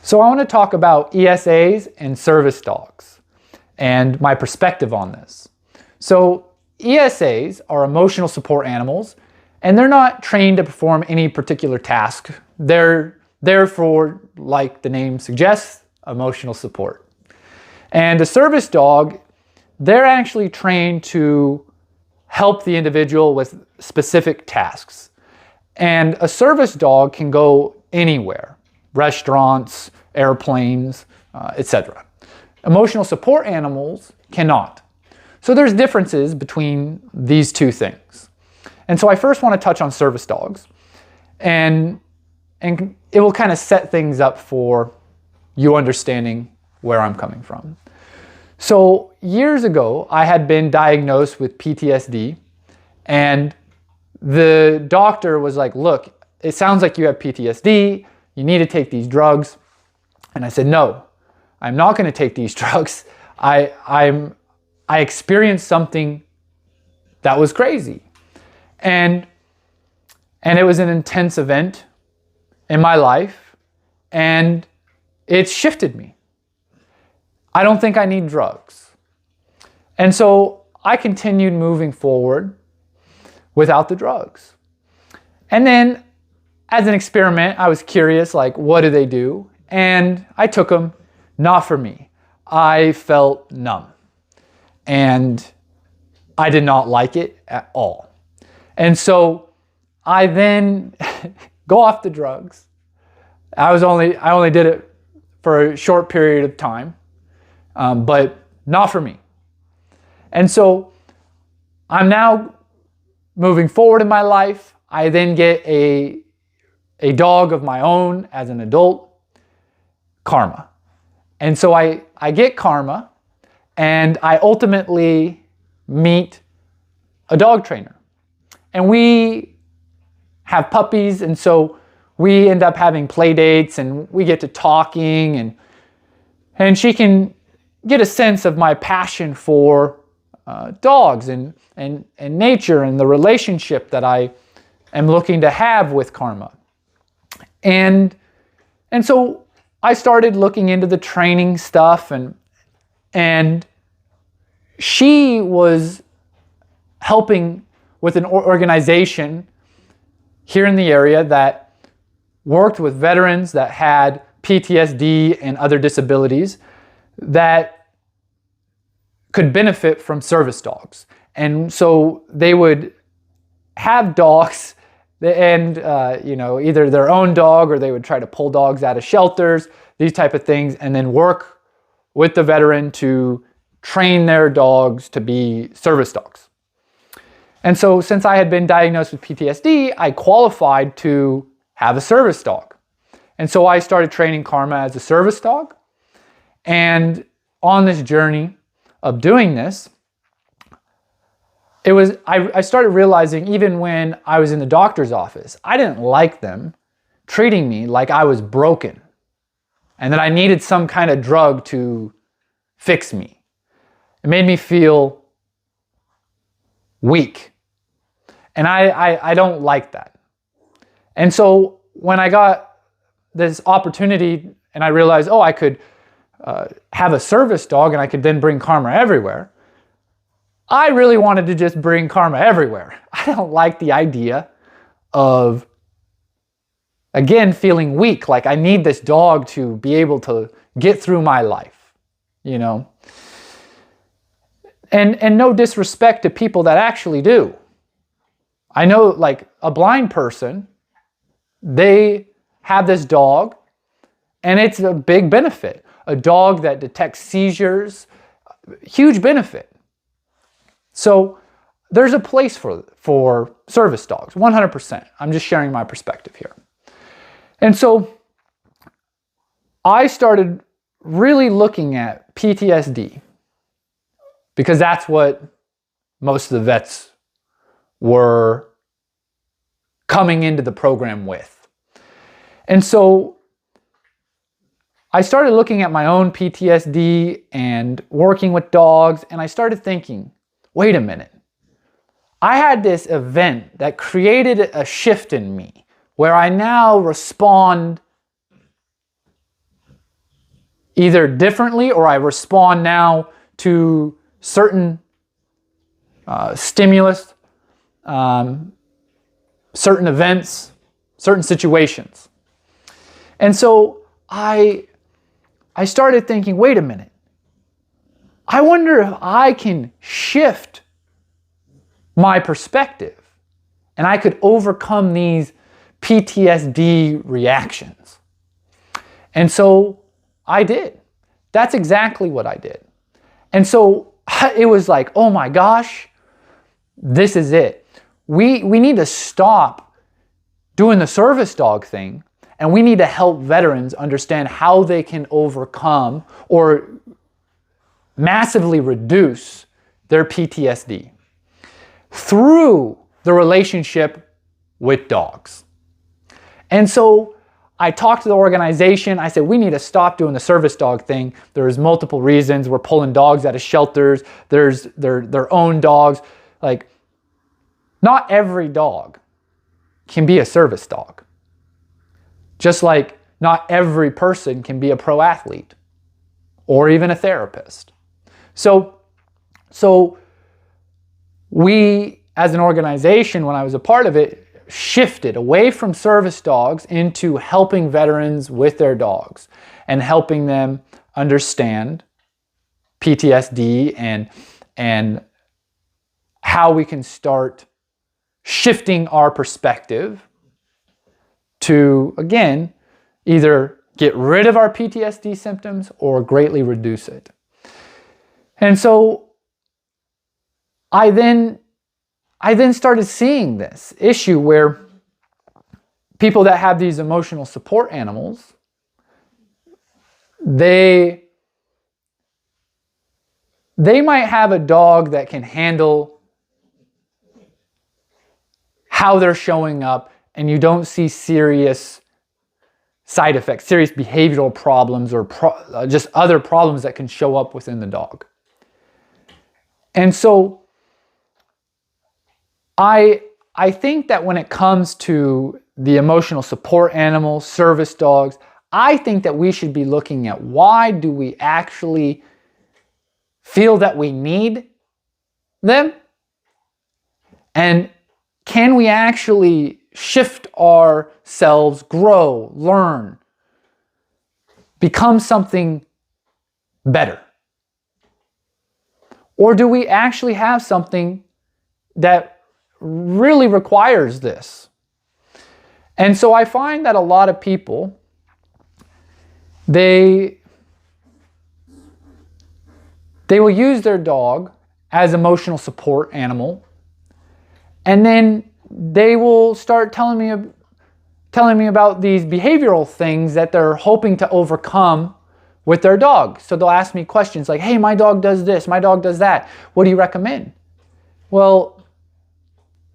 So I want to talk about ESAs and service dogs and my perspective on this. So ESAs are emotional support animals, and they're not trained to perform any particular task. They're there for, like the name suggests, emotional support. And a service dog, they're actually trained to help the individual with specific tasks. And a service dog can go anywhere, restaurants, airplanes, etc. Emotional support animals cannot. So there's differences between these two things. And so I first want to touch on service dogs, and it will kind of set things up for you understanding where I'm coming from. So years ago, I had been diagnosed with PTSD, and the doctor was like, look, it sounds like you have PTSD, you need to take these drugs. And I said, no, I'm not going to take these drugs. I experienced something that was crazy. And it was an intense event in my life, and it shifted me. I don't think I need drugs. And so I continued moving forward without the drugs. And then as an experiment, I was curious, like, what do they do? And I took them, not for me. I felt numb, and I did not like it at all. And so I then go off the drugs. I only did it for a short period of time, but not for me. And so I'm now moving forward in my life. I then get a dog of my own as an adult, Karma. And so I get Karma, and I ultimately meet a dog trainer. And we have puppies, and so we end up having play dates, and we get to talking, and she can get a sense of my passion for dogs and nature and the relationship that I am looking to have with Karma. And so I started looking into the training stuff, and she was helping with an organization here in the area that worked with veterans that had PTSD and other disabilities that could benefit from service dogs. And so they would have dogs and either their own dog, or they would try to pull dogs out of shelters, these type of things, and then work with the veteran to train their dogs to be service dogs. And so since I had been diagnosed with PTSD, I qualified to have a service dog. And so I started training Karma as a service dog. And on this journey of doing this, I started realizing, even when I was in the doctor's office, I didn't like them treating me like I was broken and that I needed some kind of drug to fix me. It made me feel weak. And I don't like that. And so when I got this opportunity and I realized, I could have a service dog and I could then bring Karma everywhere, I really wanted to just bring Karma everywhere. I don't like the idea of, again, feeling weak, like I need this dog to be able to get through my life, And no disrespect to people that actually do. I know, like, a blind person, they have this dog, and it's a big benefit. A dog that detects seizures, huge benefit. So there's a place for service dogs, 100%. I'm just sharing my perspective here. And so I started really looking at PTSD, because that's what most of the vets were coming into the program with. And so I started looking at my own PTSD and working with dogs, and I started thinking, wait a minute. I had this event that created a shift in me where I now respond either differently, or I respond now to certain stimulus, certain events, certain situations. And so I started thinking, wait a minute, I wonder if I can shift my perspective and I could overcome these PTSD reactions. And so I did. That's exactly what I did. And so it was like, oh my gosh, this is it. We need to stop doing the service dog thing, and we need to help veterans understand how they can overcome or massively reduce their PTSD through the relationship with dogs. And so I talked to the organization. I said, we need to stop doing the service dog thing. There's multiple reasons. We're pulling dogs out of shelters. There's their own dogs. Like, not every dog can be a service dog. Just like not every person can be a pro athlete or even a therapist. So we, as an organization, when I was a part of it, shifted away from service dogs into helping veterans with their dogs and helping them understand PTSD and how we can start shifting our perspective to, again, either get rid of our PTSD symptoms or greatly reduce it. And so I then started seeing this issue where people that have these emotional support animals, they might have a dog that can handle how they're showing up, and you don't see serious side effects, serious behavioral problems, or just other problems that can show up within the dog. And so I think that when it comes to the emotional support animals, service dogs, I think that we should be looking at, why do we actually feel that we need them? And can we actually shift ourselves, grow, learn, become something better? Or do we actually have something that really requires this? And so I find that a lot of people, they will use their dog as emotional support animal, and then they will start telling me about these behavioral things that they're hoping to overcome with their dog. So they'll ask me questions like, hey, my dog does this, my dog does that. What do you recommend? Well,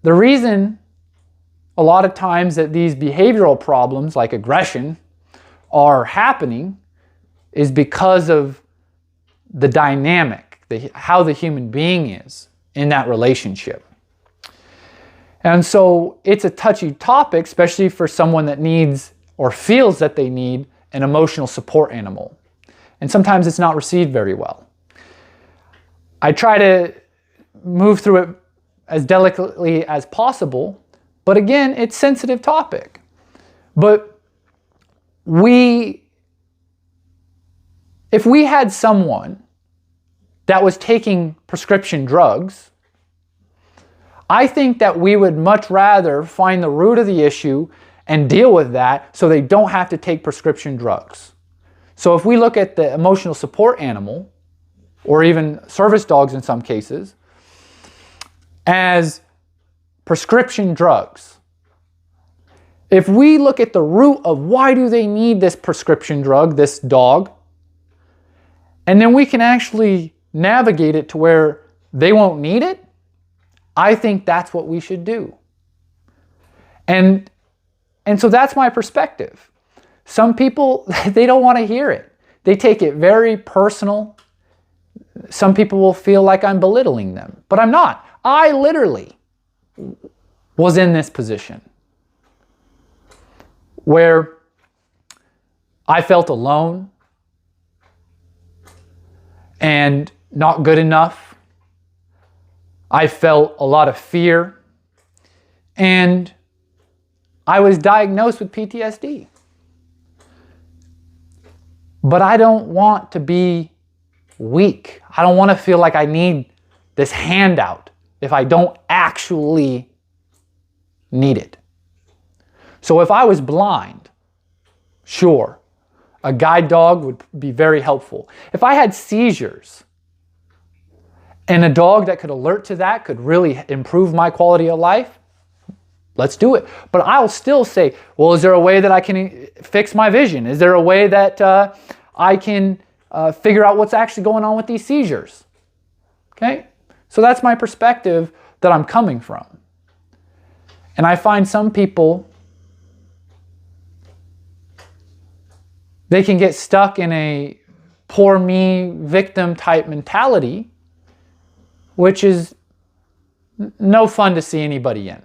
the reason a lot of times that these behavioral problems like aggression are happening is because of the dynamic, how the human being is in that relationship. And so it's a touchy topic, especially for someone that needs or feels that they need an emotional support animal. And sometimes it's not received very well. I try to move through it as delicately as possible, but again, it's a sensitive topic. But if we had someone that was taking prescription drugs, I think that we would much rather find the root of the issue and deal with that so they don't have to take prescription drugs. So if we look at the emotional support animal, or even service dogs in some cases, as prescription drugs, if we look at the root of why do they need this prescription drug, this dog, and then we can actually navigate it to where they won't need it, I think that's what we should do. And so that's my perspective. Some people, they don't want to hear it. They take it very personal. Some people will feel like I'm belittling them, but I'm not. I literally was in this position where I felt alone. and not good enough. I felt a lot of fear, and I was diagnosed with PTSD. But I don't want to be weak. I don't want to feel like I need this handout if I don't actually need it. So if I was blind, sure, a guide dog would be very helpful. If I had seizures and a dog that could alert to that could really improve my quality of life, let's do it. But I'll still say, well, is there a way that I can fix my vision? Is there a way that I can figure out what's actually going on with these seizures? Okay? So that's my perspective that I'm coming from. And I find some people, they can get stuck in a poor me victim type mentality, which is no fun to see anybody in.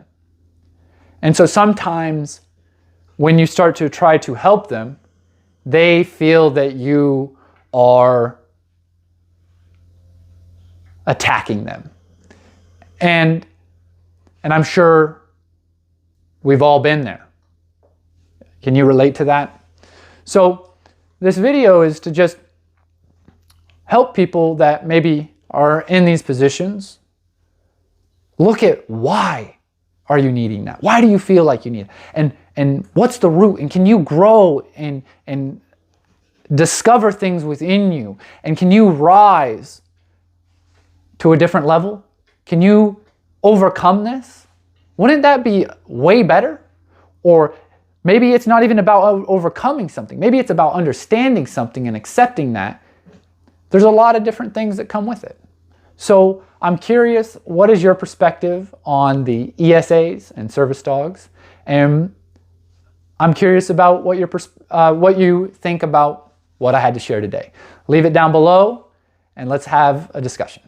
And so sometimes when you start to try to help them, they feel that you are attacking them. And I'm sure we've all been there. Can you relate to that? So this video is to just help people that maybe are in these positions look at why are you needing that? Why do you feel like you need it? And what's the root? And can you grow and discover things within you? And can you rise to a different level? Can you overcome this? Wouldn't that be way better? Or maybe it's not even about overcoming something. Maybe it's about understanding something and accepting that. There's a lot of different things that come with it. So I'm curious, what is your perspective on the ESAs and service dogs? And I'm curious about what you think about what I had to share today. Leave it down below and let's have a discussion.